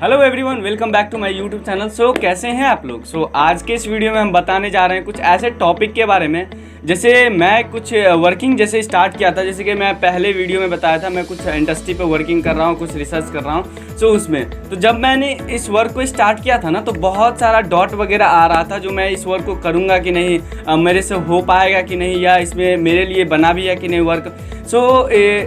Hello everyone, welcome back to my YouTube channel. कैसे हैं आप लोग। आज के इस वीडियो में हम बताने जा रहे हैं कुछ ऐसे टॉपिक के बारे में। जैसे मैं कुछ वर्किंग जैसे स्टार्ट किया था, जैसे कि मैं पहले वीडियो में बताया था मैं कुछ इंडस्ट्री पे वर्किंग कर रहा हूँ, कुछ रिसर्च कर रहा हूँ। उसमें तो जब मैंने इस वर्क को स्टार्ट किया था ना, तो बहुत सारा डॉट वगैरह आ रहा था जो मैं इस वर्क को करूँगा कि नहीं, मेरे से हो पाएगा कि नहीं, या इसमें मेरे लिए बना भी है कि नहीं वर्क।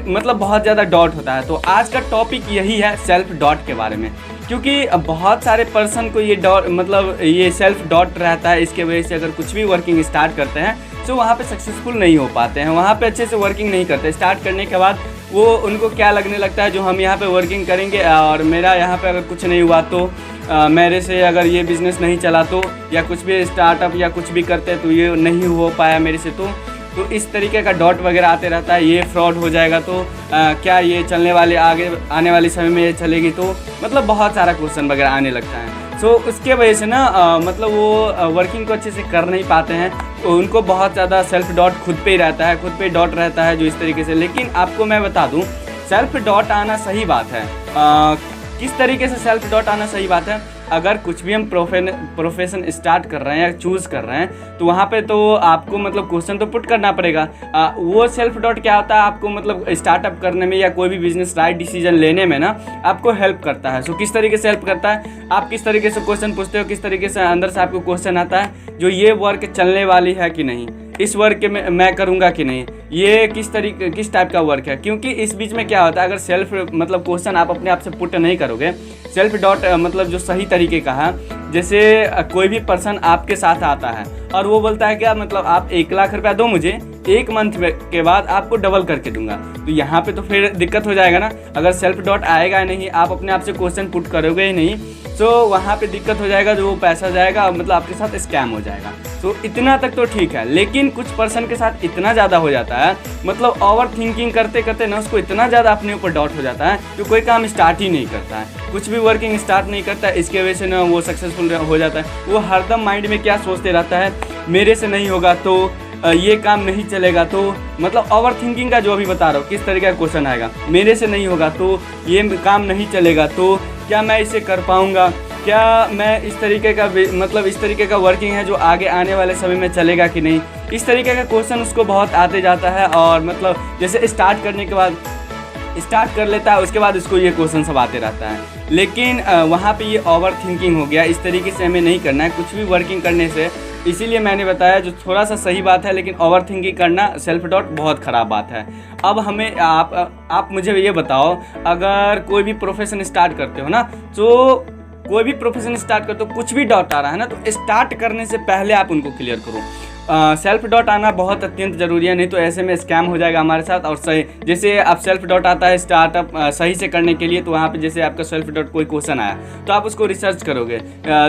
मतलब बहुत ज़्यादा डॉट होता है। तो आज का टॉपिक यही है सेल्फ डॉट के बारे में, क्योंकि बहुत सारे पर्सन को ये डॉट मतलब ये सेल्फ डॉट रहता है। इसके वजह से अगर कुछ भी वर्किंग स्टार्ट करते हैं तो वहाँ पे सक्सेसफुल नहीं हो पाते हैं, वहाँ पे अच्छे से वर्किंग नहीं करते। स्टार्ट करने के बाद वो उनको क्या लगने लगता है, जो हम यहाँ पे वर्किंग करेंगे और मेरा यहाँ पे अगर कुछ नहीं हुआ तो मेरे से अगर ये बिज़नेस नहीं चला तो, या कुछ भी स्टार्टअप या कुछ भी करते तो ये नहीं हो पाया मेरे से, तो इस तरीके का डॉट वगैरह आते रहता है। ये फ्रॉड हो जाएगा तो क्या ये चलने वाले आगे आने वाले समय में ये चलेगी, तो मतलब बहुत सारा क्वेश्चन वगैरह आने लगता है। उसके वजह से ना मतलब वो वर्किंग को अच्छे से कर नहीं पाते हैं। उनको बहुत ज़्यादा सेल्फ डॉट खुद पे ही रहता है, खुद पे डॉट रहता है जो इस तरीके से। लेकिन आपको मैं बता दूं, सेल्फ डॉट आना सही बात है। किस तरीके से सेल्फ डॉट आना सही बात है, अगर कुछ भी हम प्रोफेशन स्टार्ट कर रहे हैं या चूज़ कर रहे हैं तो वहाँ पे तो आपको मतलब क्वेश्चन तो पुट करना पड़ेगा। वो सेल्फ डॉट क्या होता है, आपको मतलब स्टार्टअप करने में या कोई भी बिजनेस राइट डिसीजन लेने में ना आपको हेल्प करता है। किस तरीके से हेल्प करता है, आप किस तरीके से क्वेश्चन पूछते हो, किस तरीके से अंदर से आपको क्वेश्चन आता है जो ये वर्क चलने वाली है कि नहीं, इस वर्क के मैं करूँगा कि नहीं, ये किस टाइप का वर्क है। क्योंकि इस बीच में क्या होता है, अगर सेल्फ मतलब क्वेश्चन आप अपने आप से पुट नहीं करोगे, सेल्फ डॉट मतलब जो सही तरीके का है, जैसे कोई भी पर्सन आपके साथ आता है और वो बोलता है क्या मतलब आप 1 लाख रुपया दो मुझे, 1 मंथ के बाद आपको डबल करके दूंगा, तो यहाँ पे तो फिर दिक्कत हो जाएगा ना। अगर सेल्फ डॉट आएगा नहीं, आप अपने आप से क्वेश्चन पुट करोगे ही नहीं, तो वहाँ पे दिक्कत हो जाएगा, जो पैसा जाएगा मतलब आपके साथ स्कैम हो जाएगा। तो इतना तक तो ठीक है। लेकिन कुछ पर्सन के साथ इतना ज़्यादा हो जाता है, मतलब ओवर थिंकिंग करते करते ना उसको इतना ज़्यादा अपने ऊपर डॉट हो जाता है कि कोई काम स्टार्ट ही नहीं करता है, कुछ भी वर्किंग स्टार्ट नहीं करता है। इसके वजह से ना वो सक्सेसफुल हो जाता है। वो हरदम माइंड में क्या सोचते रहता है, मेरे से नहीं होगा तो ये काम नहीं चलेगा, तो मतलब ओवर थिंकिंग का जो अभी बता रहा हूँ किस तरीके का क्वेश्चन आएगा, मेरे से नहीं होगा तो ये काम नहीं चलेगा, तो क्या मैं इसे कर पाऊँगा, क्या मैं इस तरीके का मतलब इस तरीके का वर्किंग है जो आगे आने वाले समय में चलेगा कि नहीं, इस तरीके का क्वेश्चन उसको बहुत आते जाता है। और मतलब जैसे स्टार्ट करने के बाद स्टार्ट कर लेता है, उसके बाद उसको ये क्वेश्चन सब आते रहता है। लेकिन वहाँ पे ये ओवर थिंकिंग हो गया। इस तरीके से हमें नहीं करना है कुछ भी वर्किंग करने से। इसीलिए मैंने बताया जो थोड़ा सा सही बात है, लेकिन ओवर थिंकिंग करना सेल्फ डॉट बहुत ख़राब बात है। अब हमें आप मुझे ये बताओ, अगर कोई भी प्रोफेशन स्टार्ट करते हो ना, तो कोई भी प्रोफेशन स्टार्ट करते हो, कुछ भी डॉट आ रहा है ना, तो स्टार्ट करने से पहले आप उनको क्लियर करो। सेल्फ डॉट आना बहुत अत्यंत ज़रूरी है, नहीं तो ऐसे में स्कैम हो जाएगा हमारे साथ। और सही जैसे आप सेल्फ डॉट आता है स्टार्टअप सही से करने के लिए, तो वहाँ पे जैसे आपका सेल्फ डॉट कोई क्वेश्चन आया तो आप उसको रिसर्च करोगे,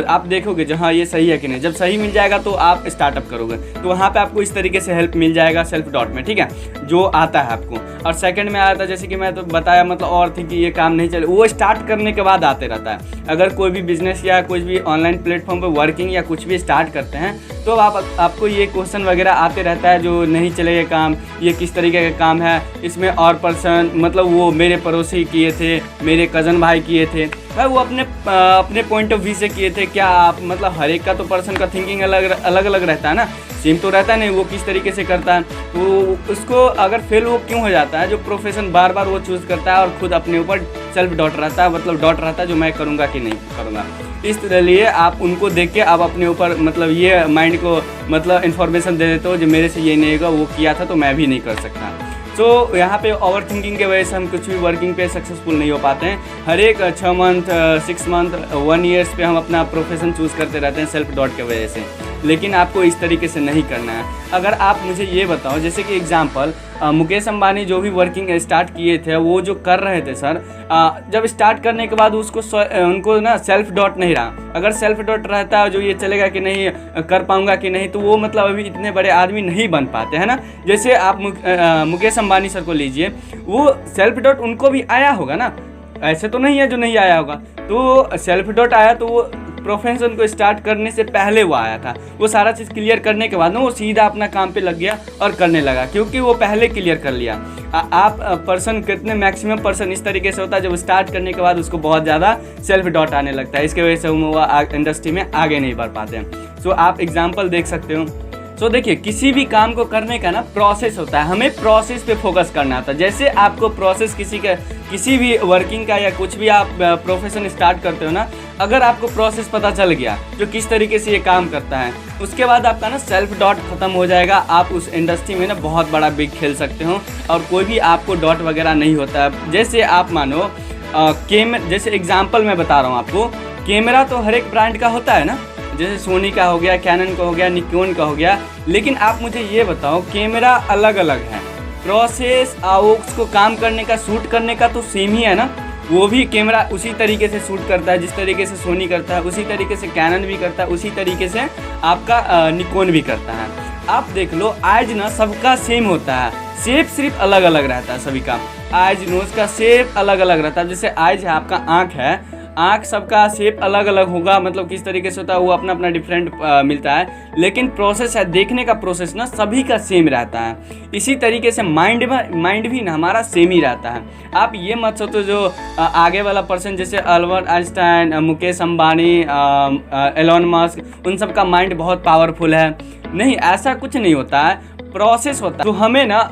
आप देखोगे जहाँ ये सही है कि नहीं। जब सही मिल जाएगा तो आप स्टार्टअप करोगे, तो वहाँ पे आपको इस तरीके से हेल्प मिल जाएगा सेल्फ डॉट में, ठीक है, जो आता है आपको। और सेकंड में आया था जैसे कि मैं तो बताया मतलब और थी कि ये काम नहीं चले, वो स्टार्ट करने के बाद आते रहता है। अगर कोई भी बिजनेस या कोई भी ऑनलाइन प्लेटफॉर्म पर वर्किंग या कुछ भी स्टार्ट करते हैं तो आपको ये क्वेश्चन वगैरह आते रहता है जो नहीं चलेगा काम, ये किस तरीके का काम है, इसमें और पर्सन मतलब वो मेरे पड़ोसी किए थे, मेरे कज़न भाई किए थे, वो अपने पॉइंट ऑफ व्यू से किए थे। क्या आप मतलब हर एक का तो पर्सन का थिंकिंग अलग अलग रहता है ना, सेम तो रहता नहीं, वो किस तरीके से करता है। तो उसको अगर फेल वो क्यों हो जाता है, जो प्रोफेशन बार बार वो चूज़ करता है और ख़ुद अपने ऊपर सेल्फ डॉट रहता है, मतलब डॉट रहता है जो मैं करूँगा कि नहीं करूँगा। इसलिए आप उनको देख के आप अपने ऊपर मतलब ये माइंड को मतलब इन्फॉर्मेशन दे देते हो जो मेरे से ये नहीं होगा, वो किया था तो मैं भी नहीं कर सकता। यहाँ पे ओवर थिंकिंग के वजह से हम कुछ भी वर्किंग पे सक्सेसफुल नहीं हो पाते हैं। हर एक 6 मंथ 6 मंथ 1 ईयर्स पे हम अपना प्रोफेशन चूज़ करते रहते हैं सेल्फ डॉट की वजह से। लेकिन आपको इस तरीके से नहीं करना है। अगर आप मुझे ये बताओ, जैसे कि एग्जांपल मुकेश अंबानी जो भी वर्किंग स्टार्ट किए थे, वो जो कर रहे थे सर, जब स्टार्ट करने के बाद उनको ना सेल्फ डॉट नहीं रहा। अगर सेल्फ डॉट रहता है जो ये चलेगा कि नहीं, कर पाऊंगा कि नहीं, तो वो मतलब अभी इतने बड़े आदमी नहीं बन पाते हैं ना। जैसे आप मुकेश अंबानी सर को लीजिए, वो सेल्फ डॉट उनको भी आया होगा ना, ऐसे तो नहीं है जो नहीं आया होगा। तो सेल्फ डॉट आया तो वो प्रोफेशन को स्टार्ट करने से पहले वो आया था। वो सारा चीज़ क्लियर करने के बाद ना वो सीधा अपना काम पे लग गया और करने लगा, क्योंकि वो पहले क्लियर कर लिया। आप पर्सन कितने मैक्सिमम पर्सन इस तरीके से होता है, जब स्टार्ट करने के बाद उसको बहुत ज़्यादा सेल्फ डाउट आने लगता है, इसके वजह से वो इंडस्ट्री में आगे नहीं बढ़ पाते हैं। सो आप एग्जाम्पल देख सकते हो। सो देखिए, किसी भी काम को करने का ना प्रोसेस होता है, हमें प्रोसेस पे फोकस करना होता है। जैसे आपको प्रोसेस किसी भी वर्किंग का या कुछ भी आप प्रोफेशन स्टार्ट करते हो ना, अगर आपको प्रोसेस पता चल गया जो किस तरीके से ये काम करता है, उसके बाद आपका ना सेल्फ डाउट ख़त्म हो जाएगा। आप उस इंडस्ट्री में ना बहुत बड़ा बिग खेल सकते हो और कोई भी आपको डाउट वगैरह नहीं होता है। जैसे आप मानो जैसे एग्जाम्पल मैं बता रहा हूँ आपको, कैमरा तो हर एक ब्रांड का होता है ना, जैसे सोनी का हो गया, कैनन का हो गया, निकॉन का हो गया। लेकिन आप मुझे ये बताओ, कैमरा अलग अलग है, प्रोसेस उसको काम करने का, शूट करने का तो सेम ही है ना। वो भी कैमरा उसी तरीके से शूट करता है जिस तरीके से सोनी करता है, उसी तरीके से कैनन भी करता है, उसी तरीके से आपका निकॉन भी करता है। आप देख लो, आइज ना सबका सेम होता है, शेप सिर्फ अलग अलग रहता है सभी का। आइज नोज का शेप अलग अलग रहता है। जैसे आइज है, आपका आँख है, आँख सबका शेप अलग अलग होगा, मतलब किस तरीके से होता है वो अपना अपना डिफरेंट मिलता है। लेकिन प्रोसेस है, देखने का प्रोसेस ना सभी का सेम रहता है। इसी तरीके से माइंड भी ना हमारा सेम ही रहता है। आप ये मत सोचो जो आगे वाला पर्सन जैसे Albert Einstein, Mukesh Ambani, Elon Musk, उन सब का माइंड बहुत पावरफुल है। नहीं, ऐसा कुछ नहीं होता है, प्रोसेस होता है। तो हमें ना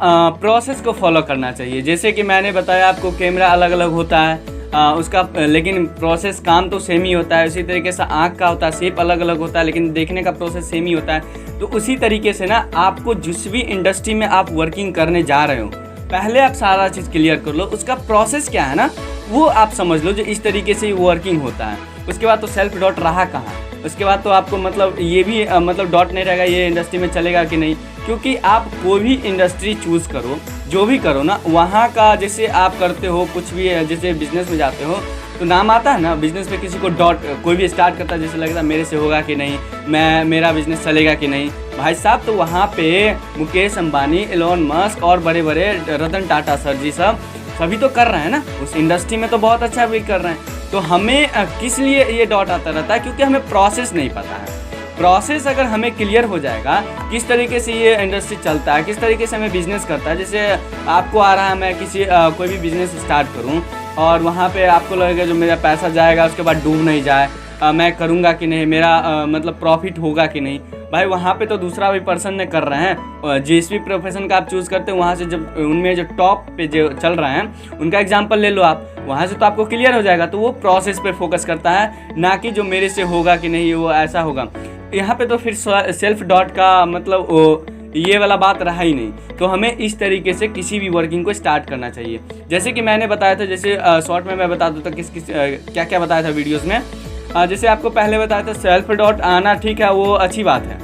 प्रोसेस को फॉलो करना चाहिए। जैसे कि मैंने बताया आपको, कैमरा अलग अलग होता है उसका, लेकिन प्रोसेस काम तो सेम ही होता है। उसी तरीके से आँख का होता है, शेप अलग अलग होता है, लेकिन देखने का प्रोसेस सेम ही होता है। तो उसी तरीके से ना आपको जिस भी इंडस्ट्री में आप वर्किंग करने जा रहे हो, पहले आप सारा चीज़ क्लियर कर लो, उसका प्रोसेस क्या है ना वो आप समझ लो, जो इस तरीके से वर्किंग होता है। उसके बाद तो सेल्फ डाउट रहा कहाँ, उसके बाद तो आपको मतलब ये भी मतलब डाउट नहीं रहेगा ये इंडस्ट्री में चलेगा कि नहीं। क्योंकि आप कोई भी इंडस्ट्री चूज़ करो, जो भी करो ना, वहाँ का जैसे आप करते हो कुछ भी, जैसे बिजनेस में जाते हो तो नाम आता है ना बिजनेस में, किसी को डाउट, कोई भी स्टार्ट करता है जैसे लगता है मेरे से होगा कि नहीं, मेरा बिजनेस चलेगा कि नहीं। भाई साहब, तो वहाँ पे मुकेश अंबानी, एलोन मस्क और बड़े बड़े रतन टाटा सर जी सभी तो कर रहे हैं ना, उस इंडस्ट्री में तो बहुत अच्छा भी कर रहे हैं। तो हमें किस लिए ये डाउट आता रहता है, क्योंकि हमें प्रोसेस नहीं पता है। प्रोसेस अगर हमें क्लियर हो जाएगा, किस तरीके से ये इंडस्ट्री चलता है, किस तरीके से हमें बिजनेस करता है। जैसे आपको आ रहा है, मैं कोई भी बिजनेस स्टार्ट करूं और वहाँ पे आपको लगेगा जो मेरा पैसा जाएगा उसके बाद डूब नहीं जाए, मैं करूँगा कि नहीं, मेरा मतलब प्रॉफिट होगा कि नहीं। भाई वहाँ पे तो दूसरा भी पर्सन ने कर रहे हैं। जिस भी प्रोफेशन का आप चूज़ करते हो, वहाँ से जब उनमें जो टॉप पे जो चल रहे हैं उनका एग्जांपल ले लो आप, वहाँ से तो आपको क्लियर हो जाएगा। तो वो प्रोसेस पे फोकस करता है, ना कि जो मेरे से होगा कि नहीं, वो ऐसा होगा। यहाँ पे तो फिर सेल्फ डाउट का मतलब ये वाला बात रहा ही नहीं। तो हमें इस तरीके से किसी भी वर्किंग को स्टार्ट करना चाहिए। जैसे कि मैंने बताया था, जैसे शॉर्ट में मैं बता दूँ तो क्या क्या बताया था वीडियोज़ में। जैसे आपको पहले बताया था, सेल्फ डाउट आना ठीक है, वो अच्छी बात है,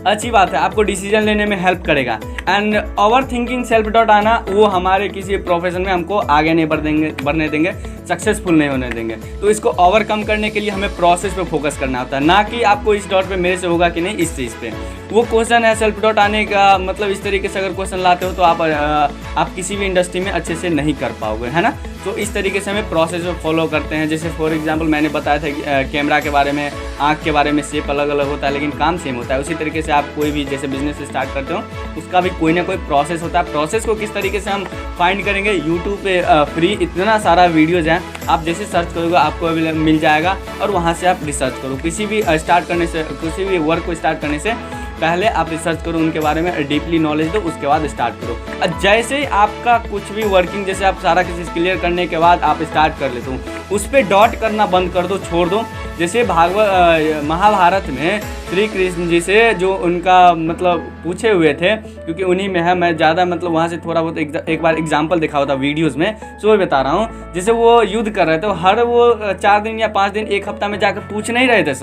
अच्छी बात है, आपको डिसीजन लेने में हेल्प करेगा। And over thinking, self doubt आना, वो हमारे किसी प्रोफेशन में हमको आगे नहीं बढ़ने देंगे, सक्सेसफुल नहीं होने देंगे। तो इसको ओवरकम करने के लिए हमें प्रोसेस पे फोकस करना होता है, ना कि आपको इस डाउट पे मेरे से होगा कि नहीं, इस चीज़ पे। वो क्वेश्चन है सेल्फ डाउट आने का मतलब, इस तरीके से अगर क्वेश्चन लाते हो तो आप किसी भी इंडस्ट्री में अच्छे से नहीं कर पाओगे, है ना। तो इस तरीके से हमें प्रोसेस को फॉलो करते हैं। जैसे फॉर एग्जांपल मैंने बताया था कैमरा के बारे में, आँख के बारे में, शेप अलग अलग होता है लेकिन काम सेम होता है। उसी तरीके से आप कोई भी जैसे बिजनेस स्टार्ट करते हो, उसका भी कोई ना कोई प्रोसेस होता है। प्रोसेस को किस तरीके से हम फाइंड करेंगे, यूट्यूब पे फ्री इतना सारा वीडियोज़ हैं, आप जैसे सर्च करोगे आपको मिल जाएगा और वहाँ से आप रिसर्च करो। किसी भी स्टार्ट करने से, किसी भी वर्क को स्टार्ट करने से पहले आप रिसर्च करो, उनके बारे में डीपली नॉलेज दो, उसके बाद स्टार्ट करो। जैसे ही आपका कुछ भी वर्किंग, जैसे आप सारा चीज़ क्लियर करने के बाद आप स्टार्ट कर लेते हो, उस पर डॉट करना बंद कर दो, छोड़ दो। जैसे महाभारत में श्री कृष्ण जी से जो उनका मतलब पूछे हुए थे, क्योंकि उन्हीं में है, मैं ज़्यादा मतलब वहाँ से थोड़ा बहुत एक बार एग्जाम्पल दिखा हुआ था वीडियोज़ में, सो बता रहा हूँ। जैसे वो युद्ध कर रहे थे, हर वो 4 दिन या 5 दिन, 1 हफ्ता में जाकर पूछ नहीं रहे थे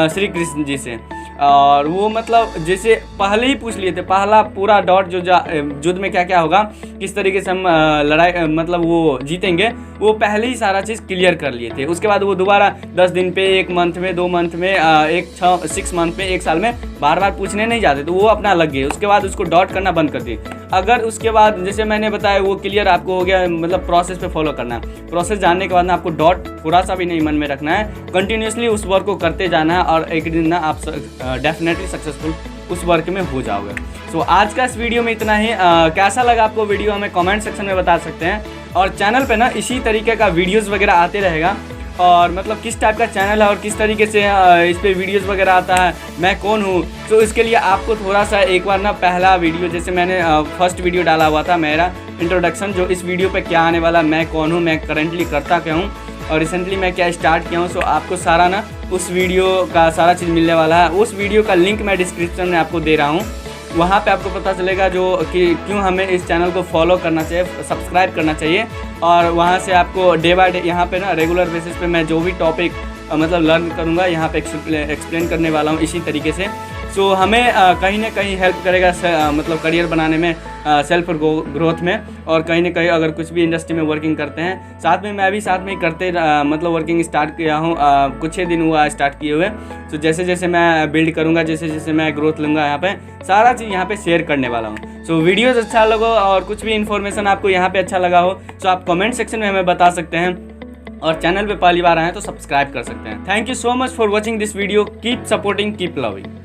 श्री कृष्ण जी से। और वो मतलब जैसे पहले ही पूछ लिए थे, पहला पूरा डॉट जो युद्ध में क्या क्या होगा, किस तरीके से हम लड़ाई मतलब वो जीतेंगे, वो पहले ही सारा चीज़ क्लियर कर लिए थे। उसके बाद वो दोबारा 10 दिन पे, 1 मंथ में, 2 मंथ में, 6 मंथ में, 1 साल में बार बार पूछने नहीं जाते, तो वो अपना अलग है। उसके बाद उसको डॉट करना बंद कर दिए। अगर उसके बाद जैसे मैंने बताया वो क्लियर आपको हो गया, मतलब प्रोसेस पे फॉलो करना है। प्रोसेस जानने के बाद ना आपको डॉट थोड़ा सा भी नहीं मन में रखना है, कंटिन्यूसली उस वर्क को करते जाना है और एक दिन ना आप डेफिनेटली सक्सेसफुल उस वर्क में हो जाओगे। सो आज का इस वीडियो में इतना ही। कैसा लगा आपको वीडियो हमें कमेंट सेक्शन में बता सकते हैं। और चैनल पे ना इसी तरीके का वीडियोस वगैरह आते रहेगा, और मतलब किस टाइप का चैनल है और किस तरीके से इस पे वीडियोस वगैरह आता है, मैं कौन हूँ, तो इसके लिए आपको थोड़ा सा एक बार ना पहला वीडियो जैसे मैंने फर्स्ट वीडियो डाला हुआ था मेरा इंट्रोडक्शन, जो इस वीडियो पे क्या आने वाला, मैं कौन हूँ, मैं करंटली करता क्या हूँ और रिसेंटली मैं क्या स्टार्ट किया हूँ। सो आपको सारा ना उस वीडियो का सारा चीज़ मिलने वाला है। उस वीडियो का लिंक मैं डिस्क्रिप्शन में आपको दे रहा हूँ, वहाँ पे आपको पता चलेगा जो कि क्यों हमें इस चैनल को फॉलो करना चाहिए, सब्सक्राइब करना चाहिए। और वहाँ से आपको डे बाय डे यहाँ पे ना रेगुलर बेसिस पे मैं जो भी टॉपिक मतलब लर्न करूँगा यहाँ पे एक्सप्लेन करने वाला हूँ इसी तरीके से। सो हमें कहीं ना कहीं हेल्प करेगा मतलब करियर बनाने में, सेल्फ ग्रोथ में, और कहीं ना कहीं अगर कुछ भी इंडस्ट्री में वर्किंग करते हैं साथ में, मैं भी साथ में करते मतलब वर्किंग स्टार्ट किया हूँ, कुछ ही दिन हुआ स्टार्ट किए हुए। तो जैसे जैसे मैं बिल्ड करूँगा, जैसे जैसे मैं ग्रोथ लूँगा, यहाँ पे सारा चीज़ यहाँ पे शेयर करने वाला हूँ। सो वीडियोज़ अच्छा लगा और कुछ भी इन्फॉर्मेशन आपको यहाँ पे अच्छा लगा हो तो आप कमेंट सेक्शन में हमें बता सकते हैं, और चैनल पे पहली बार आए हैं तो सब्सक्राइब कर सकते हैं। Thank you so much for watching this video. Keep supporting, keep loving.